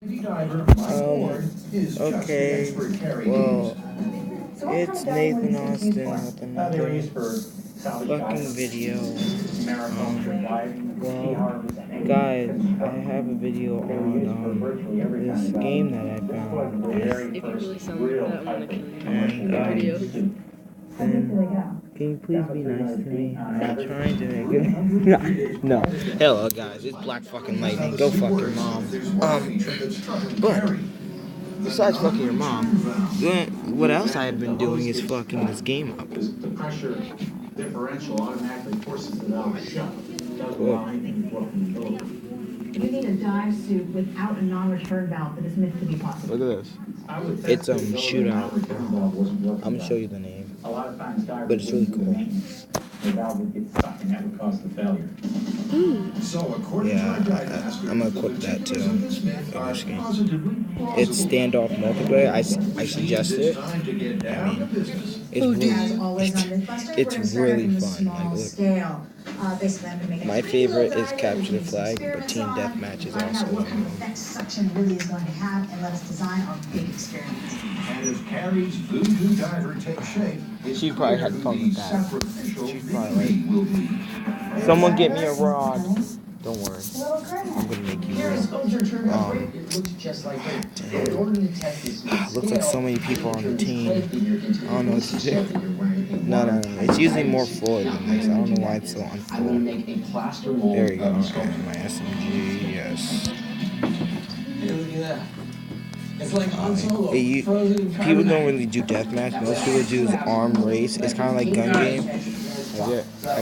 Okay, well, it's Nathan Austin with another fucking video. Well, guys, I have a video on this game that I found. If you really sound like that, I'm gonna kill you in the video. Then, can you please be nice to me? I'm trying to make it. No. Hello, guys. It's Black fucking Lightning. Go fuck your mom. But besides fucking your mom, what else I have been doing is fucking this game up. The pressure differential automatically forces the valve shut. You need a dive suit without a non-return valve that is meant to be possible. Look at this. It's shootout. I'm gonna show you the name, but it's really cool. The valve would get stuck and that would cause the failure. Yeah, I'm gonna equip that too in this game. It's standoff multiplayer. I suggest it. I mean, it's really fun. Like, look. My favorite is capture the flag, but team deathmatch is also one of them. Suction really is going to have and let us design our big experience. And as Carrie's voodoo diver takes shape, She probably had fun with that. She's probably like, someone get me a rod. Don't worry, I'm gonna make you real. Looks like so many people on the team. I don't know what to do. No. It's usually more full than this. I don't know why it's so unfull. There we go. And my SMG, yes. People don't really do deathmatch. Most people do arm race. It's kind of like gun game. Have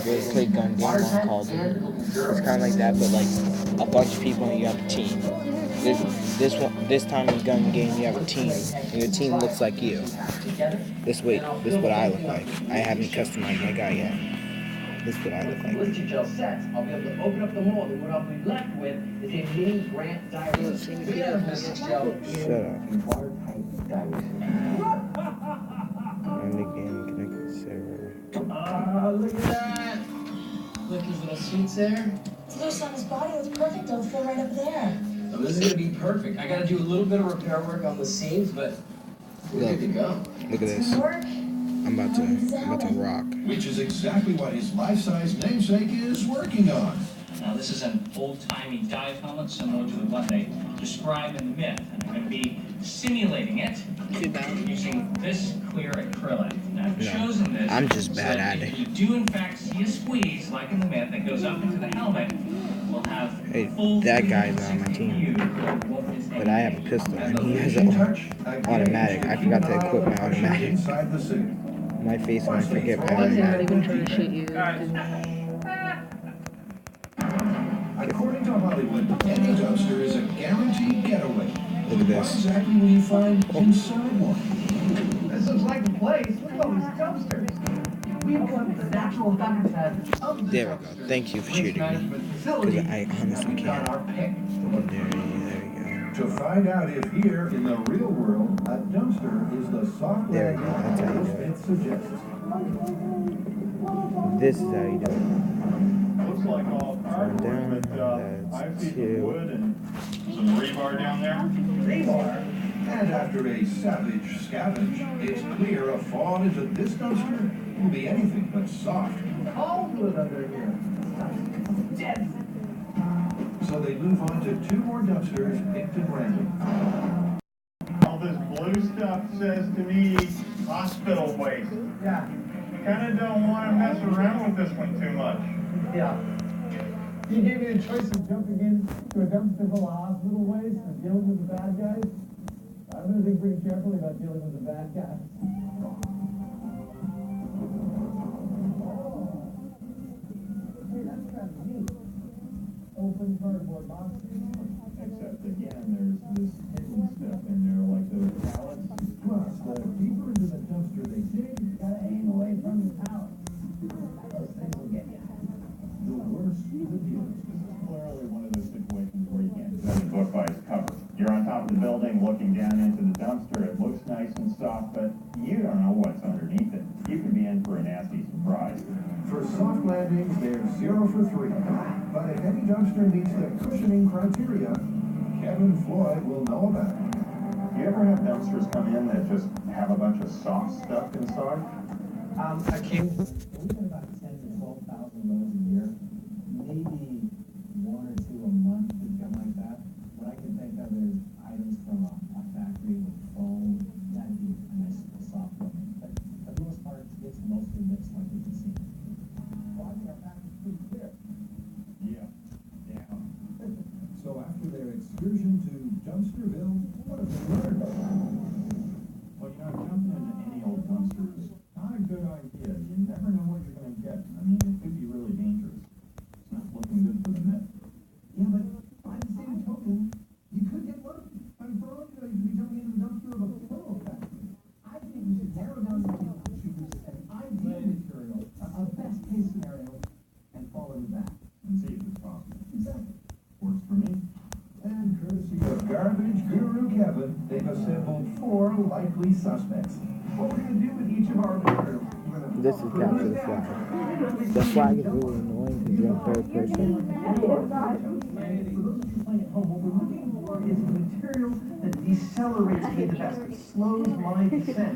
you ever played gun game on Call of Duty? It's kind of like that, but like a bunch of people and you have a team. This time in gun game you have a team, and your team looks like you. This is what I look like. I haven't customized my guy yet. This is what I look like. I'll be able to open up the mold, and what I'll be left with is a mini grant diver. Shut up. I'm the game connected server. Look at that! Look, his little suits there. It's loose on his body. It's perfect. It'll fit right up there. So this is gonna be perfect. I gotta do a little bit of repair work on the seams, but we're good to go. Look at this. I'm about to rock. which is exactly what his life-size namesake is working on. Now this is an old-timey dive helmet similar to the one they describe in the myth, and I'm going to be simulating it using this clear acrylic. Now I've chosen this. I'm just bad so at if it. you do in fact see a squeeze, like in the myth, that goes up into the helmet, we'll have full that guy's on my team. But I have a pistol and he has an automatic. I forgot to equip my automatic. My face when I forget my Honestly, I'm not automatic. even trying to shoot you. According to Hollywood, any dumpster is a guaranteed getaway. Look at What this. exactly will you find inside one? This looks like the place. Look at all these dumpsters. We want the natural habitat of There we go. Thank you for shooting me. Because I honestly can't. There we go. To find out if here in the real world a dumpster is the soft There we go. That's how you do it suggests. it. This is how you do it. Looks like all Down, but I that's see some 2. wood and some rebar down there. Rebar. And after a savage scavenge, it's clear a fall into this dumpster will be anything but soft. all wood under here. Dead. So they move on to 2 more dumpsters picked at random. All this blue stuff says to me hospital waste. Yeah. Kinda don't wanna mess around with this one too much. Yeah. You gave me a choice of jumping into a dumpster full of hospital waste or dealing with the bad guys. I'm gonna think pretty carefully about dealing with the bad guys. Hey, that's kind of neat. Open cardboard boxes. Except again, there's this hidden stuff in there like those pallets. Plus, the deeper into the dumpster they dig, Gotta aim away from the pallets. Those things will get you. the worse the view. Clearly one of those situations where you can't judge a book by its cover. You're on top of the building looking down into the dumpster. It looks nice and soft, but you don't know what's underneath it. You could be in for a nasty surprise. For soft landings, they're 0 for 3. But if any dumpster meets the cushioning criteria, Kevin Floyd will know about it. Do you ever have dumpsters come in that just have a bunch of soft stuff inside? I came. We get about 10 to 12,000 loads a year. Maybe 1 or 2 a month would come like that. What I can think of is items from a factory with foam. That'd be a nice soft one. But for the most part, it's mostly mixed like you can see. Well, I think our package is pretty clear. Yeah. So after their excursion to Dumpsterville, what have they learned? Well, jumping into any old dumpster is not a good idea. You never know what you're going to get. I mean, it could be really dangerous. It's not looking good for the myth. Yeah, but by the same token, you could get lucky. I mean, for all you know, you could be jumping into the dumpster of a pillow factory. I think we should narrow down the field to choose an ideal material, a best case scenario, and follow that. And see if it's possible. Exactly. Works for me. And courtesy of garbage guru Kevin, they've assembled 4 likely suspects. What we're going to do with each of our materials? This is capture the flag. The flag is really annoying because you're in third person. For those of you playing at home, what we're looking for is a material that decelerates me the best. It slows my descent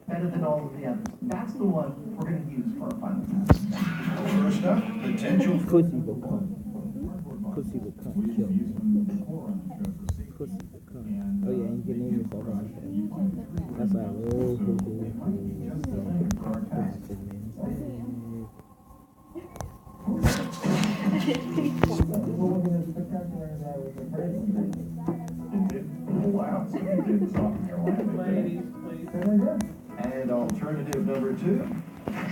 better than all of the others. That's the one we're going to use for our final test. First up, potential Pussy will come. Pussy will come. We Kill. use them before on the show for safety. Pussy will come. And, Oh yeah, and you can name yourself anything. That's like, oh, It did pull out, so it did soften your landing. and alternative number 2.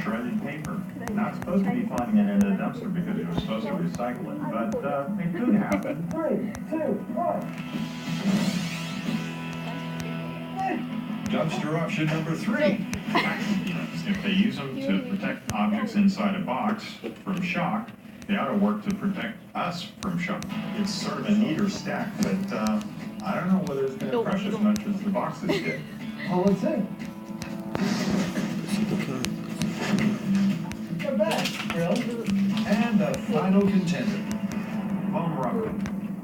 Shredded paper. Not supposed to be finding it in a dumpster because you're supposed to recycle it, but it could happen. 3, 2, 1. Dumpster option number 3. If they use them to protect objects inside a box from shock, they ought to work to protect us from shock. It's sort of a neater stack, but I don't know whether it's going to crush as much as the boxes did. Well, let's see. Not bad, really. And the final contender. Foam rubber.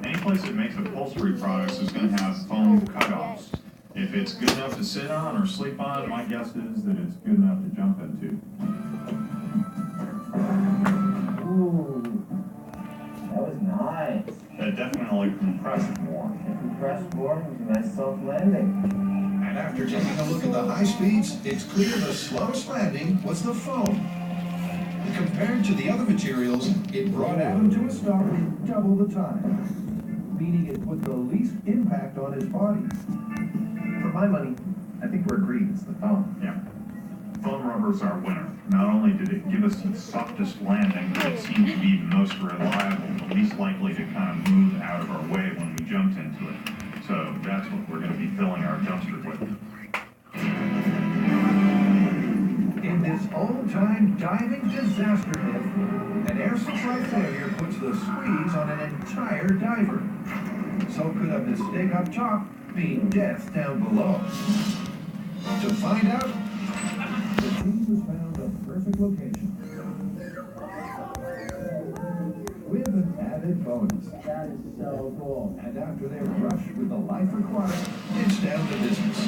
Any place that makes upholstery products is going to have foam cutoffs. If it's good enough to sit on or sleep on, my guess is that it's good enough to jump into. Ooh, that was nice. That definitely compressed more. It compressed more with a nice soft landing. And after taking a look at the high speeds, it's clear the slowest landing was the foam. Compared to the other materials, it brought Adam to a stop in double the time, meaning it put the least impact on his body. For my money, I think we're agreed it's the foam. Yeah. Foam rubber's our winner. Not only did it give us the softest landing, but it seemed to be the most reliable, the least likely to kind of move out of our way when we jumped into it. So that's what we're going to be filling our dumpster with. In this old-time diving disaster myth, an air supply failure puts the squeeze on an entire diver. So could a mistake up top mean death down below? To find out, the team has found a perfect location. With an added bonus. That is so cool. And after their rush with the life required, it's down to business.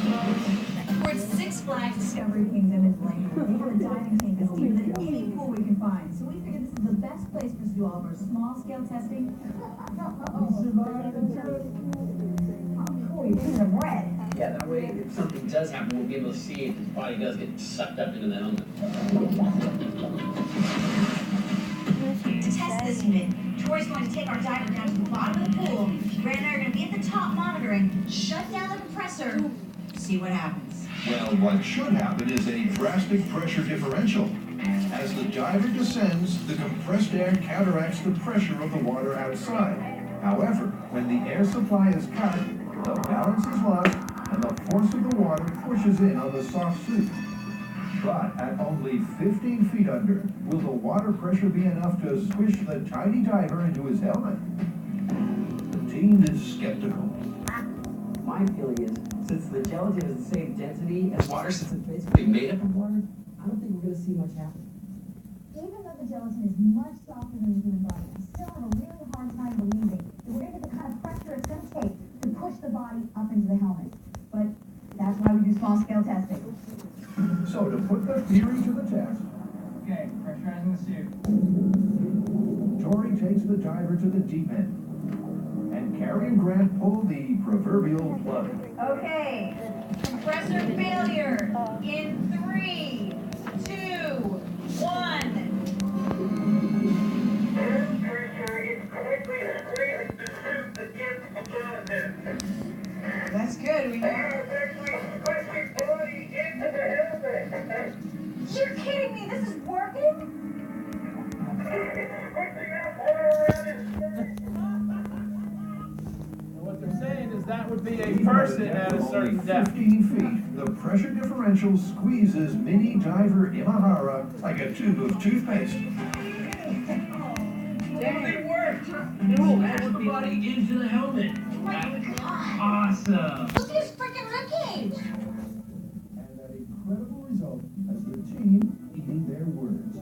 We're at Six Flags Discovery Kingdom in Blaine. They have a diving tank that's deeper than any pool we can find. So we figured this is the best place for us to do all of our small-scale testing. We survived the test. Oh, you're using a bread. Yeah, that way if something does happen, we'll be able to see if his body does get sucked up into the helmet. To test this unit, Tori's going to take our diver down to the bottom of the pool. Ray and I are going to be at the top monitoring, shut down the compressor, see what happens. Well, what should happen is a drastic pressure differential. As the diver descends, the compressed air counteracts the pressure of the water outside. However, when the air supply is cut, the balance is lost, and the force of the water pushes in on the soft suit. But at only 15 feet under, will the water pressure be enough to squish the tiny diver into his helmet? The team is skeptical. My feeling is, since the gelatin is the same density as water, since it's basically made up of water, I don't think we're going to see much happen. Even though the gelatin is much softer than the human body, I still have a really hard time believing that we're going to get the kind of pressure it's going to take body up into the helmet. But that's why we do small-scale testing. So to put the theory to the test, Okay, pressurizing the suit. Tori takes the diver to the deep end, and Carrie and Grant pull the proverbial plug. Okay, compressor failure in 3, 2, 1. Air pressure is quickly squeezing the suit against the positive. That's good. We know. Air is actually squishing body into the helmet. You're kidding me. This is working? Squishing out water around his What they're saying is that would be a person at a certain depth. 15 feet, the pressure differential squeezes mini diver Imahara like a tube of toothpaste. It worked! It smashed the body into the helmet. Awesome! Look at his freaking ribcage. And that incredible result has the team eating their words.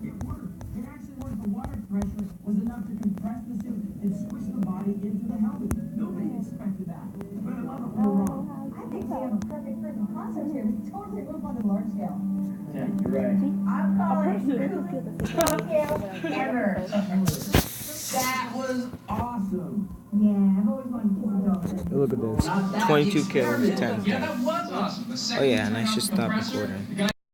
It worked. It actually worked. The water pressure was enough to compress the suit and squish the body into the helmet. Nobody expected that. But I love it when we're wrong. I think we have a perfect proof of concept here. We can totally move on to the large scale. Yeah, you're right. I'm calling it the scale ever. That was awesome. Yeah, I've always wanted to kiss a dolphin. Look at this. 22 kills, 10. Yeah, that was awesome. The second Oh yeah, and I time should stop compressor, recording. the guy